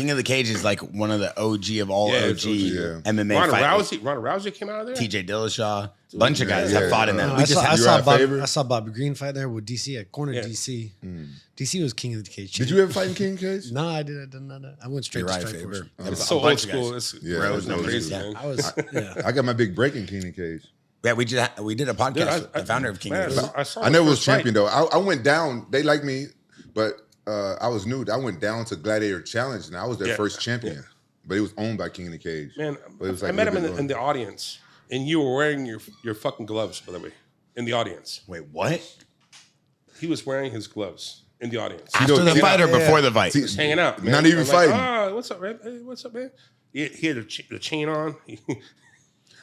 King of the Cage is like one of the OG of all OG MMA fighters. Ronda Rousey came out of there. TJ Dillashaw, a bunch of guys have fought in that. I saw Bobby Green fight there with DC. I cornered DC. DC was King of the Cage. Did you ever fight in King of the Cage? No, I didn't. No. I went straight to Strikeforce. It's so old school. I got my big break in King of the Cage. Yeah, we did a podcast with the founder of King of the Cage. I never was champion though. I went down. They liked me, but I was new. I went down to Gladiator Challenge, and I was their first champion. But it was owned by King of the Cage. Man, but it was like I met him in the audience, and you were wearing your fucking gloves, by the way, in the audience. Wait, what? He was wearing his gloves in the audience. After the fight or before the fight? He was hanging out. Man. Not even fighting. Like, what's up, man? Hey, what's up, man? He had the chain on.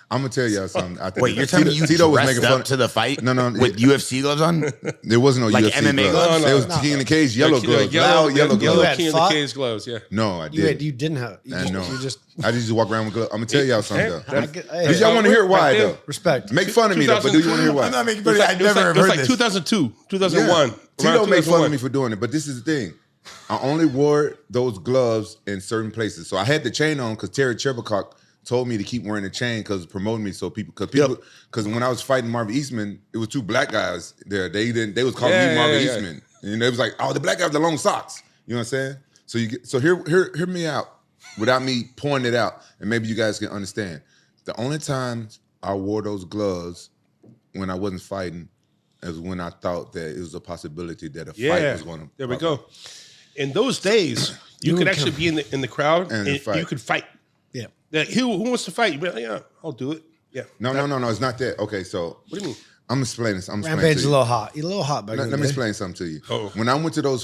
I'm gonna tell y'all something. Wait, you're telling me you Tito was making fun to the fight? No, with UFC gloves on. There wasn't no like UFC MMA gloves. There was King of the Cage yellow gloves, yellow gloves. King of the Cage gloves. Yeah. No, I didn't. You didn't have. I just walk around with gloves. I'm gonna tell y'all something though. Did y'all want to hear why though? Respect. Make fun of me though, but do you want to hear why? I'm not making fun of you. I've never heard this. It was like 2002, 2001. Tito made fun of me for doing it, but this is the thing. I only wore those gloves in certain places, so I had the chain on because Terry Chevercock told me to keep wearing the chain because promoting me so because when I was fighting Marvin Eastman, it was two black guys there. They was calling me Marvin Eastman. And they was like, oh, the black guy with the long socks. You know what I'm saying? So hear me out without me pointing it out, and maybe you guys can understand. The only time I wore those gloves when I wasn't fighting is when I thought that it was a possibility that a fight was going to. There we go. In those days, you could actually be in the crowd and you could fight. Yeah. Like, who wants to fight? You'd be like, yeah, I'll do it. Yeah. No, it's not that. Okay, so what do you mean? I'm explaining. Rampage is a little hot. You're a little hot back Let me explain something to you. Oh. When I went to those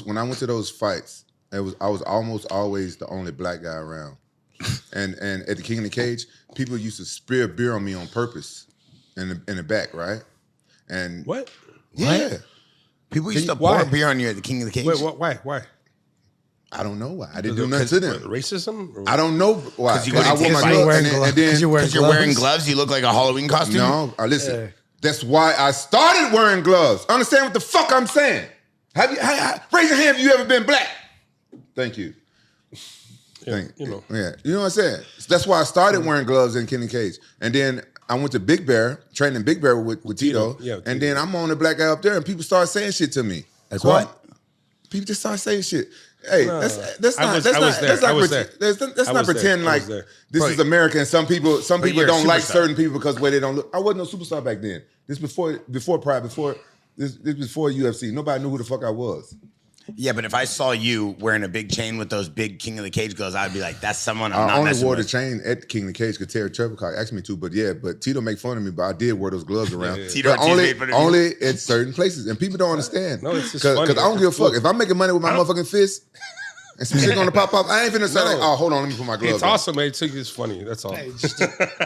fights, I was almost always the only black guy around. and at the King of the Cage, people used to spear beer on me on purpose in the back, right? And what? Yeah. What? People used to pour beer on you at the King of the Cage. Wait, why? I don't know why. I didn't do nothing to them. Racism? Or? I don't know why. Because you're wearing gloves. You look like a Halloween costume. No, listen. Yeah. That's why I started wearing gloves. Understand what the fuck I'm saying? Raise your hand if you ever been black. Thank you. Yeah, you know what I'm saying? That's why I started wearing gloves in King of the Cage. And then I went to Big Bear, training Big Bear with Tito. Yeah, and then I'm on the black guy up there, and people start saying shit to me. That's what? People just start saying shit. Hey, let's not pretend like this is America and some people don't like certain people because the way they don't look. I wasn't no superstar back then. This before UFC. Nobody knew who the fuck I was. Yeah, but if I saw you wearing a big chain with those big King of the Cage gloves, I'd be like, that's someone I'm not messing with. I only wore the chain at King of the Cage because Terry Chevercock asked me to, but Tito make fun of me, but I did wear those gloves around. Only at certain places, and people don't understand. No, it's just funny. Because I don't give a fuck. If I'm making money with my motherfucking fist, and some shit gonna pop up, I ain't finna say like, oh, hold on, let me put my gloves on. It's awesome, man. It's funny. That's all. Hey,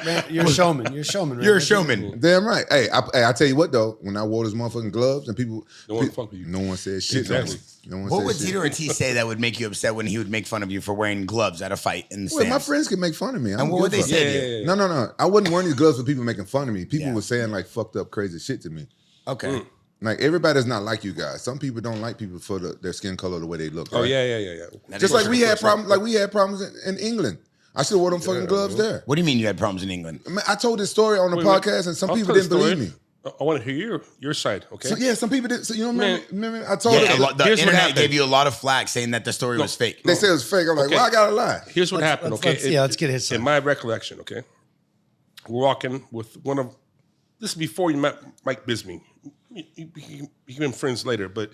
man, you're a showman. You're a showman. Man. You're a showman. Damn right. Hey, I tell you what though, when I wore those motherfucking gloves and people, no one fuck with you. No one said shit. Exactly. No one what said would shit. Tito Ortiz say that would make you upset when he would make fun of you for wearing gloves at a fight in the stands? My friends can make fun of me. And what would they say to you? No. I wasn't wearing these gloves for people making fun of me. People were saying like fucked up crazy shit to me. Okay. Like everybody does not like you guys. Some people don't like people for their skin color, the way they look. Oh right? yeah. Just like we had problems. Like we had problems in England. I should have worn them fucking gloves there. What do you mean you had problems in England? I told this story on the podcast, and some people didn't believe me. I want to hear your side, okay? So, some people did. So you know, remember I told them. The internet gave you a lot of flack saying that the story was fake. They said it was fake. I'm like, well, I gotta lie. Here's what happened, okay? Let's get his side. In my recollection, okay? We're walking with this is before you met Mike Bisbee. You became friends later, but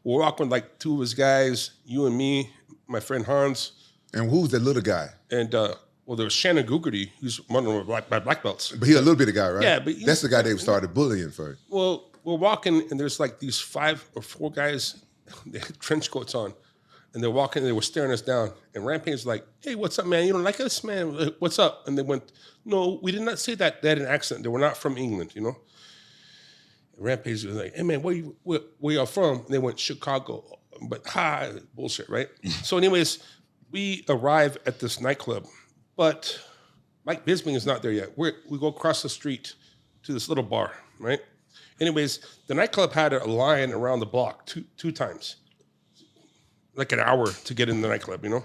we're walking with like two of his guys, you and me, my friend Hans. And who's that little guy? And there was Shannon Gugarty, who's one of my black belts. But he's a little bit of guy, right? Yeah, but that's the guy they started bullying first. Well, we're walking, and there's like these 5 or 4 guys, they had trench coats on, and they're walking, and they were staring us down. And Rampage's like, "Hey, what's up, man? You don't like us, man? What's up?" And they went, "No, we did not say that. They had an accent. They were not from England, you know." Rampage was like, "Hey man, where y'all from?" And they went, "Chicago." But bullshit, right? So anyways, we arrive at this nightclub, but Mike Bisbee is not there yet. We go across the street to this little bar, right? Anyways, the nightclub had a line around the block two times, like an hour to get in the nightclub, you know?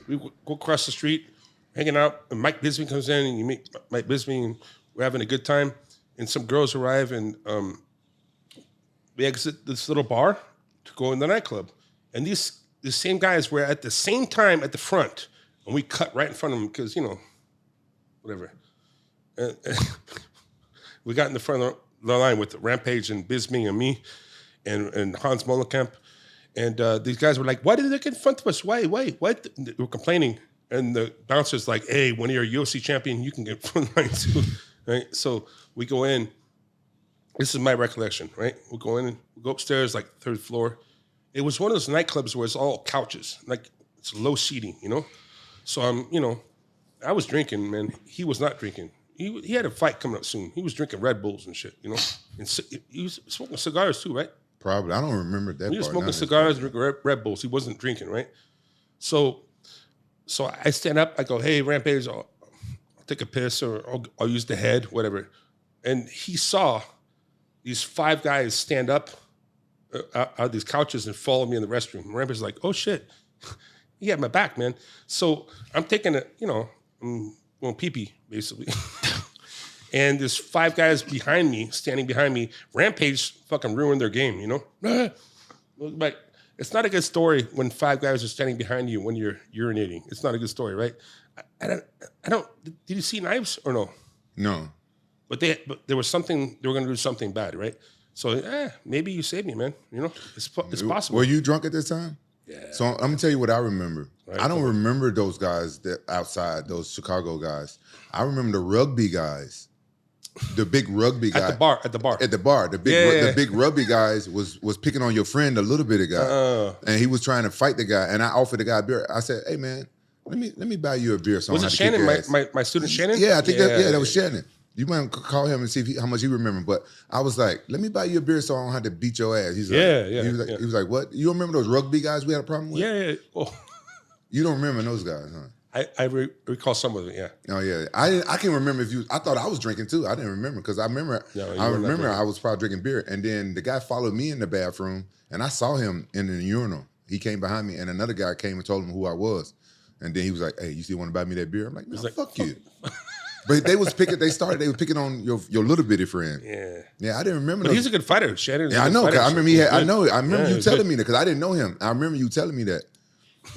We go across the street, hanging out, and Mike Bisbee comes in, and you meet Mike Bisbee, and we're having a good time. And some girls arrive, and we exit this little bar to go in the nightclub. And the same guys were at the same time at the front, and we cut right in front of them because, you know, whatever. And we got in the front of the line with Rampage and Bisbee and me and Hans Molenkamp. And these guys were like, why did they get in front of us? Why? They were complaining. And the bouncer's like, hey, when you're a UFC champion, you can get in front of the line too. Right? So we go in. This is my recollection, right? We go in, we go upstairs, like third floor. It was one of those nightclubs where it's all couches, like it's low seating, you know? So I was drinking, man. He was not drinking. He had a fight coming up soon. He was drinking Red Bulls and shit, you know? And he was smoking cigars too, right? Probably. I don't remember that He was part. smoking cigars, drinking Red Bulls. He wasn't drinking, right? So I stand up. I go, hey, Rampage, I'll take a piss or I'll use the head, whatever. And he saw these 5 guys stand up out of these couches and follow me in the restroom. Rampage's like, oh, shit. He had my back, man. So I'm taking it, you know, I'm going pee-pee, basically. And there's 5 guys behind me, standing behind me. Rampage fucking ruined their game, you know? But it's not a good story when 5 guys are standing behind you when you're urinating. It's not a good story, right? I don't. Did you see knives or no? No. But there was something. They were going to do something bad, right? So maybe you saved me, man. You know, it's possible. Were you drunk at this time? Yeah. So I'm gonna tell you what I remember. Right, I don't remember those guys that outside, those Chicago guys. I remember the rugby guys. The big rugby guy At the bar. The big rugby guys was picking on your friend, the little bitty guy, and he was trying to fight the guy. And I offered the guy a beer. I said, "Hey man, let me buy you a beer." So Was it Shannon? My student Shannon? Yeah, I think that was Shannon. You might call him and see how much he remember. But I was like, "Let me buy you a beer so I don't have to beat your ass." He's like, He was like, "What? You remember those rugby guys we had a problem with?" Yeah. Oh. You don't remember those guys, huh? I recall some of it. Yeah. Oh yeah, I can remember if you. I thought I was drinking too. I didn't remember because I remember. No, I remember I was probably drinking beer, and then the guy followed me in the bathroom, and I saw him in the urinal. He came behind me, and another guy came and told him who I was, and then he was like, "Hey, you still want to buy me that beer?" I'm like, "No, fuck you." But they was picking on your little bitty friend. Yeah. I didn't remember. But he's a good fighter, Shannon. Yeah, I know. I remember he had. I know. I remember you telling good. me that because I didn't know him. I remember you telling me that.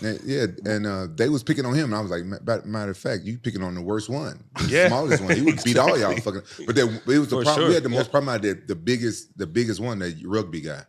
And they was picking on him. And I was like, matter of fact, you picking on the worst one, the smallest one. He would beat all y'all fucking. But it was the problem. Sure. We had the most problem out there. The biggest one, the rugby guy.